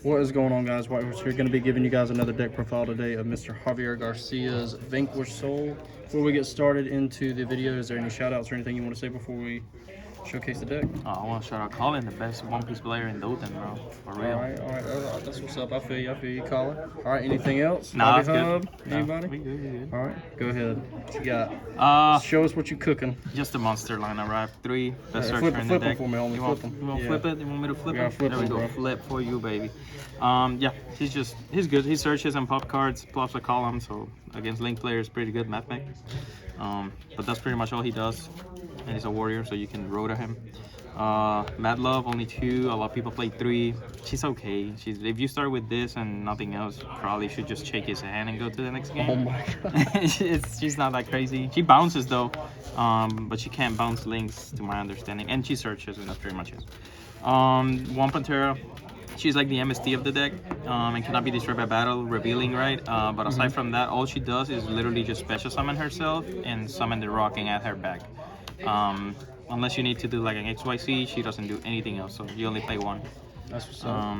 What is going on, guys? We're going to be giving you guys another deck profile today of Mr. Javier Garcia's Vanquished Soul. Before we get started into the video, is there any shout outs or anything you want to say before we showcase the deck? I want to shout out Colin, the best One Piece player in Dothan, bro. For real. All right. That's what's up. I feel you, Colin. All right, anything else? Nah, that's Hub? good. Anybody? We good. All right, go ahead. What you got? Show us what you cooking. Just a monster lineup, right? 3 best Yeah, searcher in the flip deck. them for me, homie. You want, Flip them. you want to flip it? You want me to flip Yeah, it? flip There we them, go. bro. Flip for you, baby. Yeah, he's good. He searches and pop cards, plops a column, so against link players, pretty good math mech. But that's pretty much all he does. And he's a warrior, so you can rota him. Mad Love, only 2. A lot of people play 3. She's okay. If you start with this and nothing else, you probably should just shake his hand and go to the next game. Oh my god. She's not that crazy. She bounces though, but she can't bounce links to my understanding. And she searches, and that's pretty much it. One Pantera. She's like the MST of the deck, and cannot be destroyed by battle, revealing, right? But aside from that, all she does is literally just special summon herself and summon the rocking at her back. Unless you need to do like an XYZ, she doesn't do anything else, so you only play 1. That's what's up.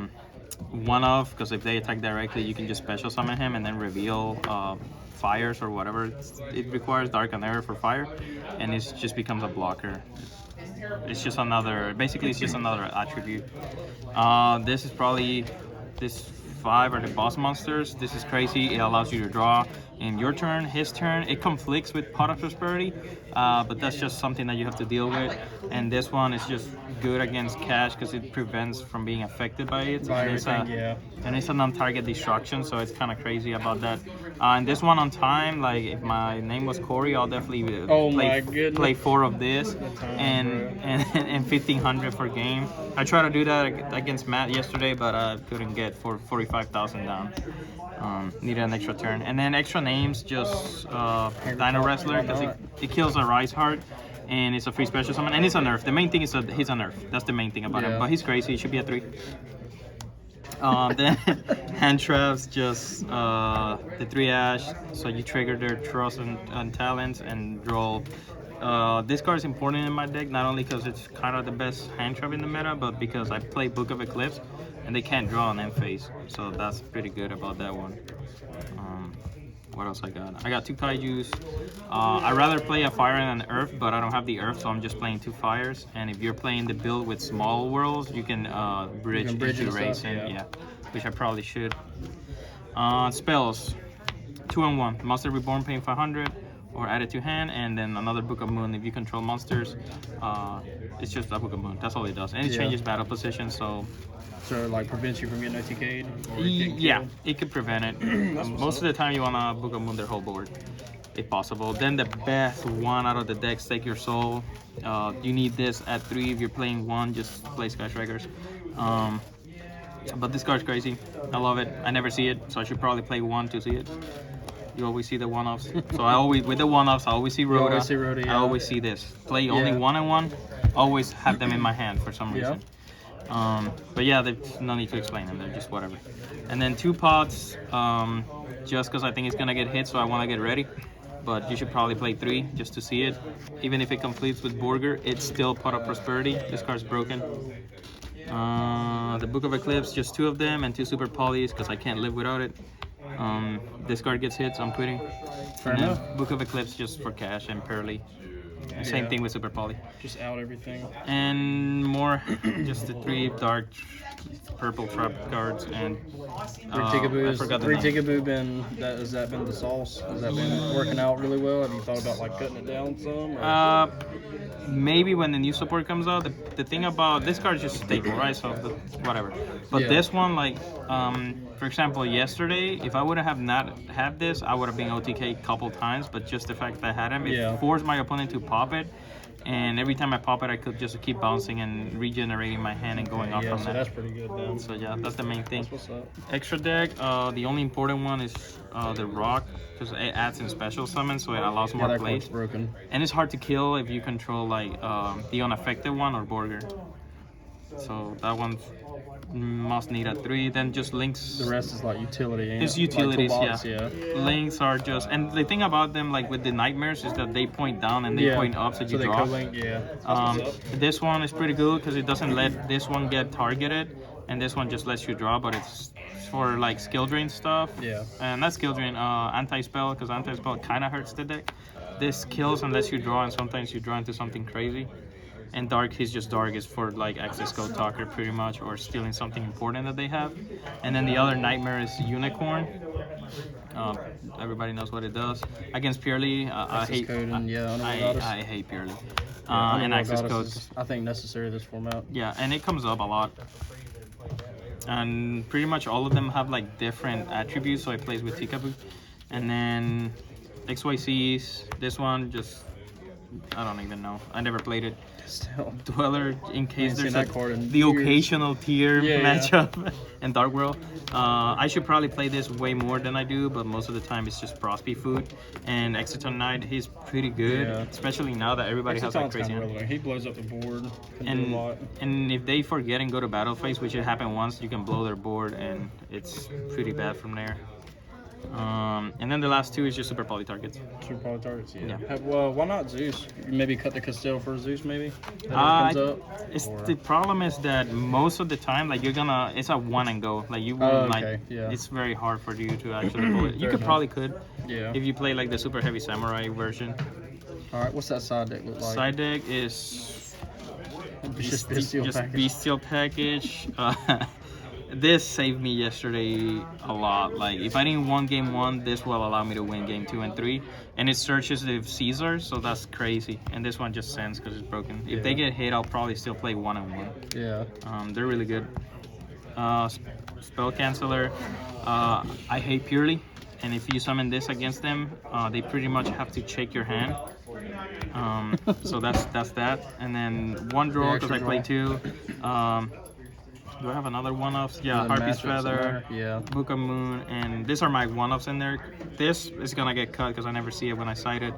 One of, because if they attack directly, you can just special summon him and then reveal fires or whatever. It requires Dark and Error for fire, and it just becomes a blocker. It's just another, basically it's just another attribute. This is probably, this 5 are the boss monsters. This is crazy. It allows you to draw in your turn, his turn. It conflicts with Pot of Prosperity, but that's just something that you have to deal with. And this one is just good against cash because it prevents from being affected by it. And it's a non-target destruction, so it's kind of crazy about that. And this one on time, like if my name was Corey, I'll definitely play 4 of this and 1500 for game. I tried to do that against Matt yesterday, but I couldn't get 45,000 down. Needed an extra turn, and then extra names, just Dino Wrestler, because it kills a Rise Heart, and it's a free special summon, and it's a nerf. The main thing is that he's a nerf. That's the main thing about him, but he's crazy. He should be a 3. Then hand traps, just the 3 ash, so you trigger their trust and talents and draw. This card is important in my deck, not only because it's kind of the best hand trap in the meta, but because I play Book of Eclipse and they can't draw on end phase, so that's pretty good about that one. What else I got? I got 2 kaijus. I'd rather play a fire and an earth, but I don't have the earth, so I'm just playing 2 fires. And if you're playing the build with small worlds, you can bridge into racing, which I probably should. Spells, 2 and 1. Monster Reborn paying 500, or add it to hand, and then another Book of Moon. If you control monsters, it's just a Book of Moon. That's all it does, and it changes battle position. So like prevents you from getting OTK'd? Yeah, it could prevent it. Most of the time you want to Book of Moon their whole board, if possible. Then the best one out of the deck, Stake Your Soul. You need this at 3. If you're playing 1, just play Sky Strikers. But this card's crazy. I love it. I never see it, so I should probably play 1 to see it. You always see the one-offs. So I always, with the one-offs, I always see Rhoda. I always see this. Play only 1 and 1. Always have them in my hand for some reason. But yeah, there's no need to explain them. They're just whatever. And then 2 pots, just because I think it's gonna get hit, so I want to get ready. But you should probably play 3 just to see it. Even if it completes with Borger, it's still Pot of Prosperity. This card's broken. The Book of Eclipse, just 2 of them, and 2 Super Polys because I can't live without it. This card gets hit, so I'm quitting. Fair enough. Book of Eclipse just for cash and Pearly. Same thing with Super Poly. Just out everything. And more, just the 3 dark purple trap cards and I forgot the name. Has that been the sauce? Has that been working out really well? Have you thought about like cutting it down some? Maybe when the new support comes out. The thing about this card is just stable, right? So whatever. But this one, like, for example, yesterday, if I would have not had this, I would have been OTK a couple times. But just the fact that I had him, it forced my opponent to pop it. And every time I pop it, I could just keep bouncing and regenerating my hand and going off from that. That's pretty good then. So yeah, that's the main thing. That's what's up. Extra deck, the only important one is the Rock, because it adds in special summon, so it allows more plays. Broken. And it's hard to kill if you control like the unaffected one or Borger. So that one must need a 3. Then just links. The rest is like utility. It's utilities, like links are just, and the thing about them, like with the nightmares, is that they point down and they point up, so you draw. They This one is pretty good because it doesn't let this one get targeted. and this one just lets you draw, but it's for like skill drain stuff. Yeah. And not skill drain, anti-spell, because anti-spell kind of hurts the deck. This kills and lets you draw, and sometimes you draw into something crazy. And dark, he's just dark is for like access code talker pretty much, or stealing something important that they have. And then the other nightmare is unicorn. Everybody knows what it does. Against purely, I hate code and, yeah, Underworld Goddess. I hate purely. Yeah, And Underworld access Goddess code. is, I think, necessary this format. Yeah, and it comes up a lot. And pretty much all of them have like different attributes, so it plays with Tikaboo. And then XYCs, this one just, I don't even know. I never played it. Still. Dweller, in case there's that card in the years. occasional tier Yeah, matchup in Dark World. I should probably play this way more than I do, but most of the time it's just Prosby food. And Exiton Knight, he's pretty good, Yeah. especially now that everybody has like Exiton's crazy. kinda relevant. He blows up the board. Can do a lot. And if they forget and go to battle phase, which it happened once, you can blow their board, and it's pretty bad from there. And then the last two is just super poly targets. Super poly targets, yeah. Yeah. Well, why not Zeus? Maybe cut the Castile for Zeus, maybe? That comes up? Or- The problem is that most of the time, like it's a one and go. Like you won't okay, yeah. it's very hard for you to actually pull it. You Fair could enough. probably could Yeah. if you play like the super heavy samurai version. Alright, what's that side deck look like? Side deck is Just bestial package. bestial package. This saved me yesterday a lot. Like if I didn't win game 1, this will allow me to win game 2 and 3. And it searches the Caesar, so that's crazy. And this one just sends because it's broken. If they Yeah. get hit, I'll probably still play 1 and 1. Yeah. They're really good. Spell canceller. I hate purely, and if you summon this against them, they pretty much have to check your hand. So that's that. And then one draw because I play 2. Do I have another one-offs? Yeah, Another Harpy's matchup somewhere? Feather, Yeah. Book of Moon, and these are my one-offs in there. This is gonna get cut because I never see it when I cite it.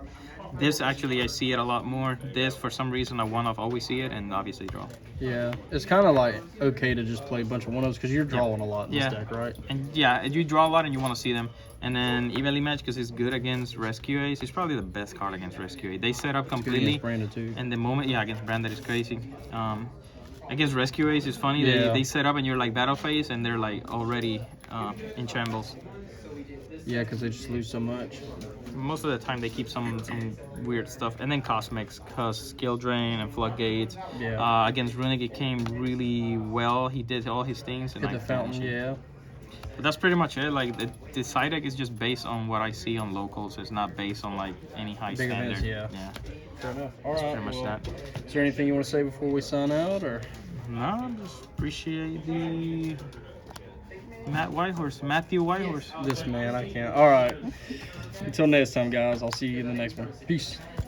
This actually I see it a lot more. This for some reason I one-off always see it, and obviously draw. Yeah. It's kind of like okay to just play a bunch of one-offs because you're drawing a lot in Yeah. this deck, right? And yeah, you draw a lot and you want to see them. And then evenly match because it's good against Rescue Ace. It's probably the best card against Rescue Ace. They set up Good completely. against Brandon too. And the moment, yeah, against Branded is crazy. Against Rescue Ace is funny. Yeah. They set up and you're like battle phase and they're like already in shambles. Yeah, because they just lose so much. Most of the time they keep some weird stuff. And then Cosmics, because Skill Drain and Floodgates. Yeah. Against Runic it came really well. He did all his things. And Hit the I fountain, finished it. yeah. But that's pretty much it. Like the side deck is just based on what I see on locals. It's not based on like any high Big standard. events, yeah. Fair enough. All That's right. pretty much well, that. Is there anything you want to say before we sign out, or? No, just appreciate the Matthew Whitehorse. This man, I can't. All right. Until next time, guys. I'll see you in the next one. Peace.